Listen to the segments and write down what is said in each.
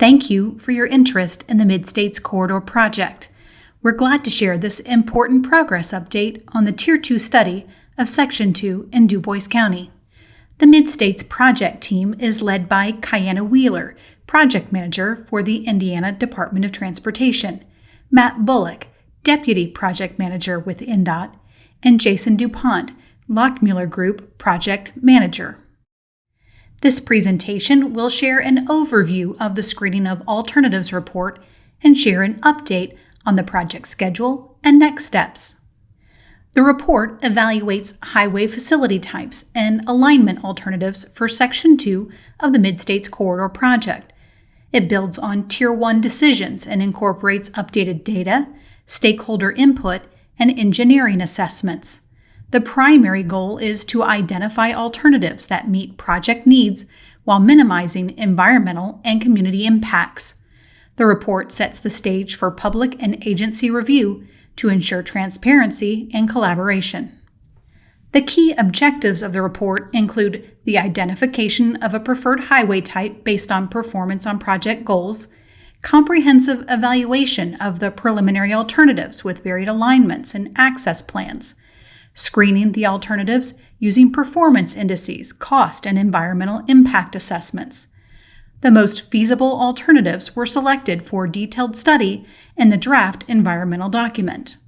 Thank you for your interest in the Mid-States Corridor project. We're glad to share this important progress update on the Tier 2 study of Section 2 in DuBois County. The Mid-States project team is led by Kiana Wheeler, project manager for the Indiana Department of Transportation, Matt Bullock, deputy project manager with INDOT, and Jason DuPont, Lockmuller Group project manager. This presentation will share an overview of the Screening of Alternatives report and share an update on the project schedule and next steps. The report evaluates highway facility types and alignment alternatives for Section 2 of the Mid-States Corridor project. It builds on Tier 1 decisions and incorporates updated data, stakeholder input, and engineering assessments. The primary goal is to identify alternatives that meet project needs while minimizing environmental and community impacts. The report sets the stage for public and agency review to ensure transparency and collaboration. The key objectives of the report include the identification of a preferred highway type based on performance on project goals, comprehensive evaluation of the preliminary alternatives with varied alignments and access plans, screening the alternatives using performance indices, cost, and environmental impact assessments. The most feasible alternatives were selected for detailed study in the draft environmental document.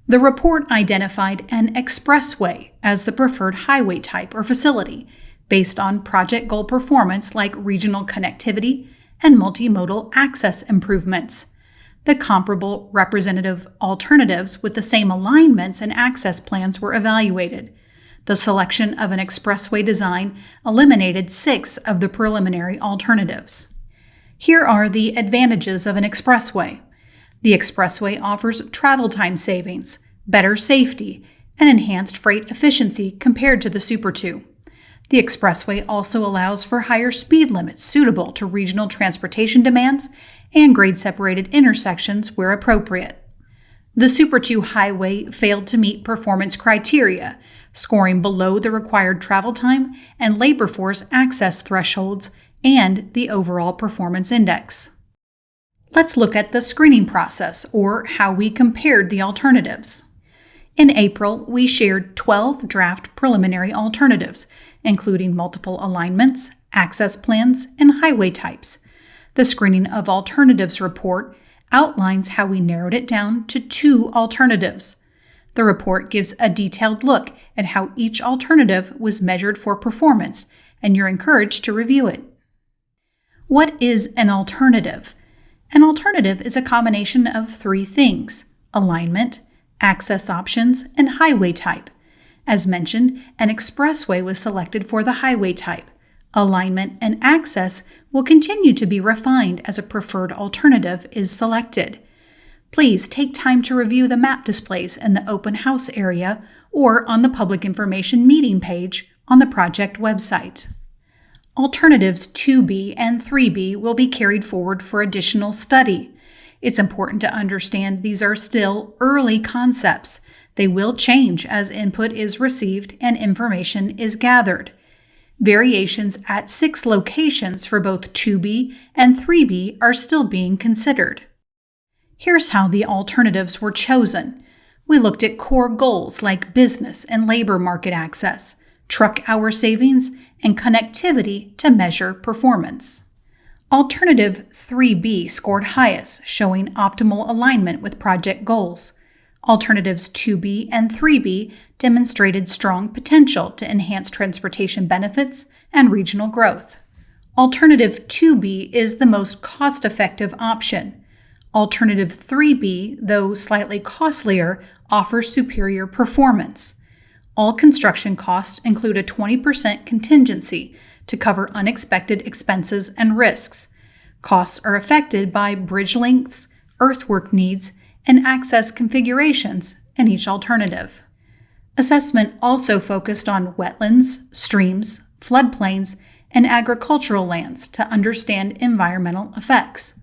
The report identified an expressway as the preferred highway type or facility based on project goal performance like regional connectivity and multimodal access improvements. The comparable representative alternatives with the same alignments and access plans were evaluated. The selection of an expressway design eliminated 6 of the preliminary alternatives. Here are the advantages of an expressway. The expressway offers travel time savings, better safety, and enhanced freight efficiency compared to the Super 2. The expressway also allows for higher speed limits suitable to regional transportation demands and grade-separated intersections where appropriate. The Super 2 highway failed to meet performance criteria, scoring below the required travel time and labor force access thresholds and the overall performance index. Let's look at the screening process, or how we compared the alternatives. In April, we shared 12 draft preliminary alternatives, including multiple alignments, access plans, and highway types. The Screening of Alternatives report outlines how we narrowed it down to 2 alternatives. The report gives a detailed look at how each alternative was measured for performance, and you're encouraged to review it. What is an alternative? An alternative is a combination of 3 things: alignment, access options, and highway type. As mentioned, an expressway was selected for the highway type. Alignment and access will continue to be refined as a preferred alternative is selected. Please take time to review the map displays in the open house area or on the public information meeting page on the project website. Alternatives 2B and 3B will be carried forward for additional study. It's important to understand these are still early concepts. They will change as input is received and information is gathered. Variations at 6 locations for both 2B and 3B are still being considered. Here's how the alternatives were chosen. We looked at core goals like business and labor market access, truck hour savings, and connectivity to measure performance. Alternative 3B scored highest, showing optimal alignment with project goals. Alternatives 2B and 3B demonstrated strong potential to enhance transportation benefits and regional growth. Alternative 2B is the most cost-effective option. Alternative 3B, though slightly costlier, offers superior performance. All construction costs include a 20% contingency to cover unexpected expenses and risks. Costs are affected by bridge lengths, earthwork needs, and access configurations in each alternative. Assessment also focused on wetlands, streams, floodplains, and agricultural lands to understand environmental effects.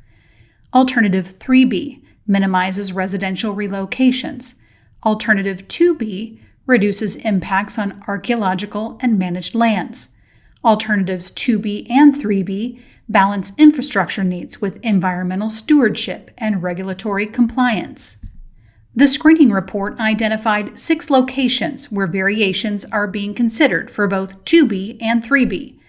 Alternative 3B minimizes residential relocations. Alternative 2B reduces impacts on archaeological and managed lands. Alternatives 2B and 3B balance infrastructure needs with environmental stewardship and regulatory compliance. The screening report identified 6 locations where variations are being considered for both 2B and 3B.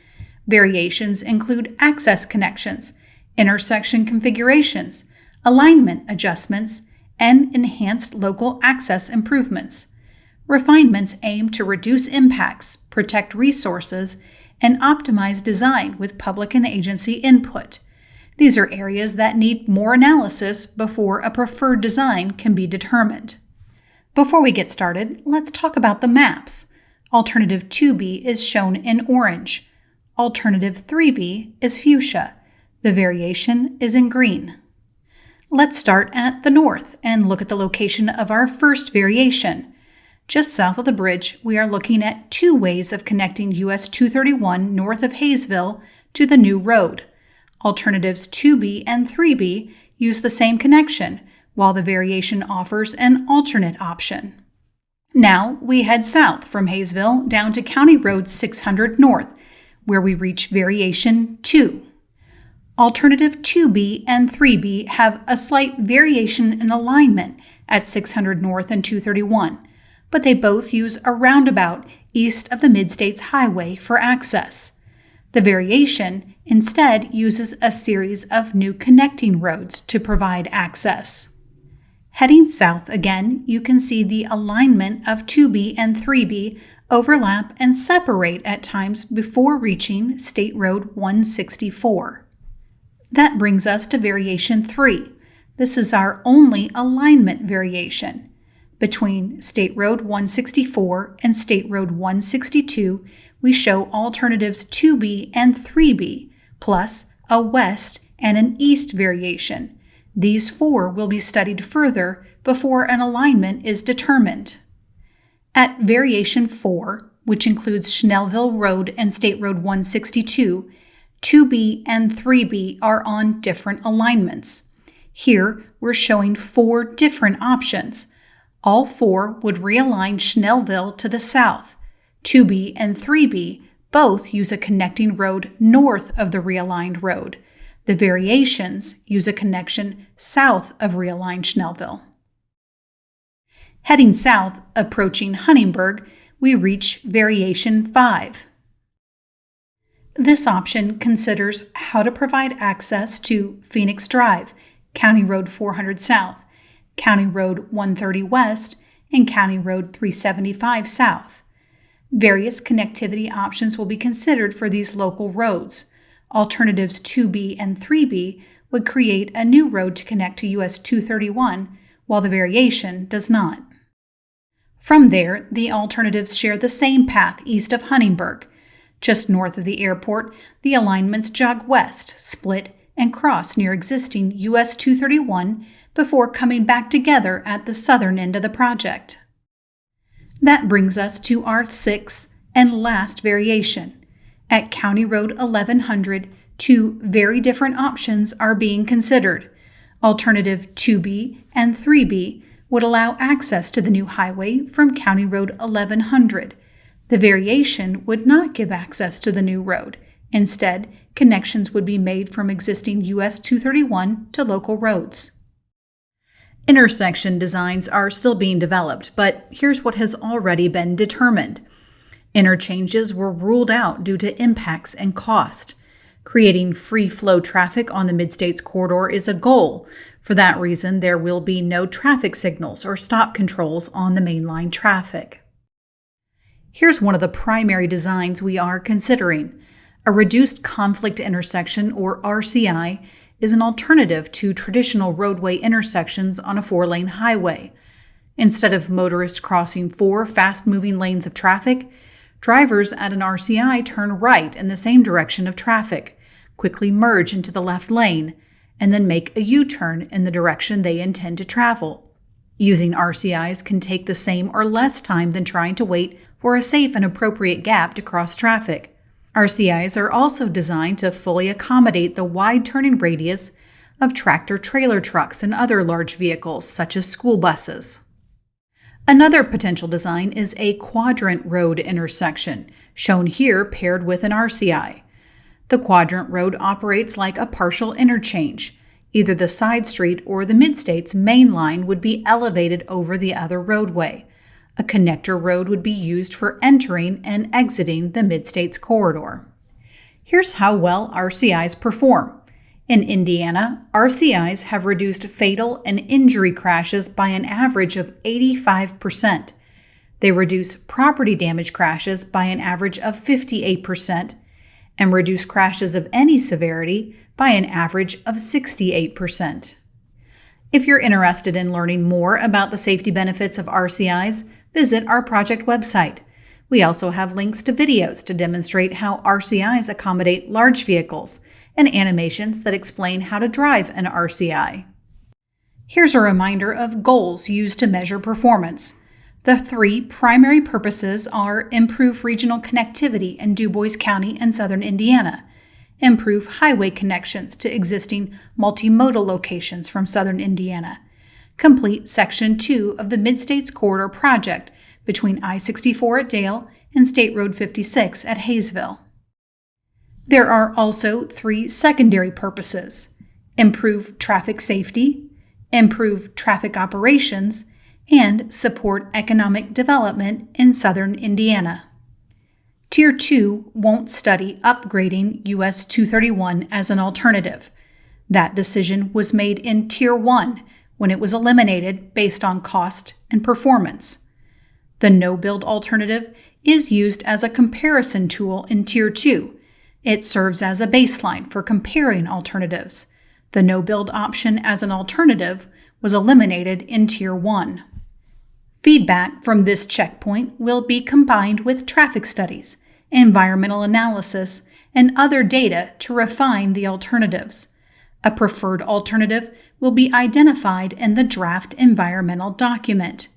Variations include access connections, intersection configurations, alignment adjustments, and enhanced local access improvements. Refinements aim to reduce impacts, protect resources, and optimize design with public and agency input. These are areas that need more analysis before a preferred design can be determined. Before we get started, let's talk about the maps. Alternative 2B is shown in orange. Alternative 3B is fuchsia. The variation is in green. Let's start at the north and look at the location of our first variation. Just south of the bridge, we are looking at 2 ways of connecting US 231 north of Hayesville to the new road. Alternatives 2B and 3B use the same connection, while the variation offers an alternate option. Now we head south from Hayesville down to County Road 600 North, where we reach variation 2. Alternative 2B and 3B have a slight variation in alignment at 600 North and 231, but they both use a roundabout east of the Mid-States Highway for access. The variation instead uses a series of new connecting roads to provide access. Heading south again, you can see the alignment of 2B and 3B overlap and separate at times before reaching State Road 164. That brings us to variation 3. This is our only alignment variation. Between State Road 164 and State Road 162, we show alternatives 2B and 3B, plus a west and an east variation. These 4 will be studied further before an alignment is determined. At variation 4, which includes Schnellville Road and State Road 162, 2B and 3B are on different alignments. Here, we're showing 4 different options. All 4 would realign Schnellville to the south. 2B and 3B both use a connecting road north of the realigned road. The variations use a connection south of realigned Schnellville. Heading south, approaching Huntingburg, we reach variation 5. This option considers how to provide access to Phoenix Drive, County Road 400 South, County Road 130 West, and County Road 375 South. Various connectivity options will be considered for these local roads. Alternatives 2B and 3B would create a new road to connect to US 231, while the variation does not. From there, the alternatives share the same path east of Huntingburg. Just north of the airport, the alignments jog west, split, and cross near existing US 231 before coming back together at the southern end of the project. That brings us to our 6th and last variation. At County Road 1100, 2 very different options are being considered. Alternative 2B and 3B would allow access to the new highway from County Road 1100. The variation would not give access to the new road. Instead, connections would be made from existing US 231 to local roads. Intersection designs are still being developed, but here's what has already been determined. Interchanges were ruled out due to impacts and cost. Creating free-flow traffic on the Mid-States corridor is a goal. For that reason, there will be no traffic signals or stop controls on the mainline traffic. Here's one of the primary designs we are considering. A reduced conflict intersection, or RCI, is an alternative to traditional roadway intersections on a 4-lane highway. Instead of motorists crossing 4 fast-moving lanes of traffic, drivers at an RCI turn right in the same direction of traffic, quickly merge into the left lane, and then make a U-turn in the direction they intend to travel. Using RCIs can take the same or less time than trying to wait for a safe and appropriate gap to cross traffic. RCIs are also designed to fully accommodate the wide turning radius of tractor-trailer trucks and other large vehicles, such as school buses. Another potential design is a quadrant road intersection, shown here paired with an RCI. The quadrant road operates like a partial interchange. Either the side street or the Mid-States main line would be elevated over the other roadway. A connector road would be used for entering and exiting the Mid-States corridor. Here's how well RCIs perform. In Indiana, RCIs have reduced fatal and injury crashes by an average of 85%. They reduce property damage crashes by an average of 58%, and reduce crashes of any severity by an average of 68%. If you're interested in learning more about the safety benefits of RCIs, visit our project website. We also have links to videos to demonstrate how RCIs accommodate large vehicles and animations that explain how to drive an RCI. Here's a reminder of goals used to measure performance. The three primary purposes are improve regional connectivity in DuBois County and southern Indiana, improve highway connections to existing multimodal locations from southern Indiana, complete Section 2 of the Mid-States Corridor project between I-64 at Dale and State Road 56 at Hayesville. There are also three secondary purposes: improve traffic safety, improve traffic operations, and support economic development in southern Indiana. Tier 2 won't study upgrading US 231 as an alternative. That decision was made in Tier 1 when it was eliminated based on cost and performance. The no-build alternative is used as a comparison tool in Tier 2. It serves as a baseline for comparing alternatives. The no-build option as an alternative was eliminated in Tier 1. Feedback from this checkpoint will be combined with traffic studies, environmental analysis, and other data to refine the alternatives. A preferred alternative will be identified in the draft environmental document.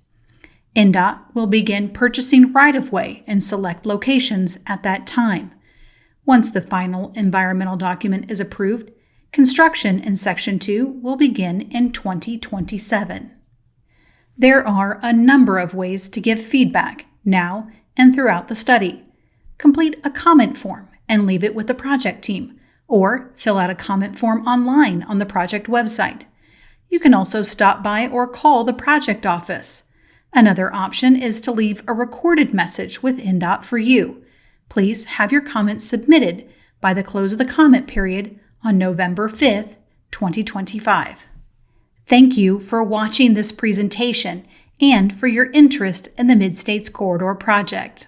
NDOT will begin purchasing right-of-way in select locations at that time. Once the final environmental document is approved, construction in Section 2 will begin in 2027. There are a number of ways to give feedback now and throughout the study. Complete a comment form and leave it with the project team, or fill out a comment form online on the project website. You can also stop by or call the project office. Another option is to leave a recorded message with NDOT for you. Please have your comments submitted by the close of the comment period on November 5th, 2025. Thank you for watching this presentation and for your interest in the Mid-States Corridor project.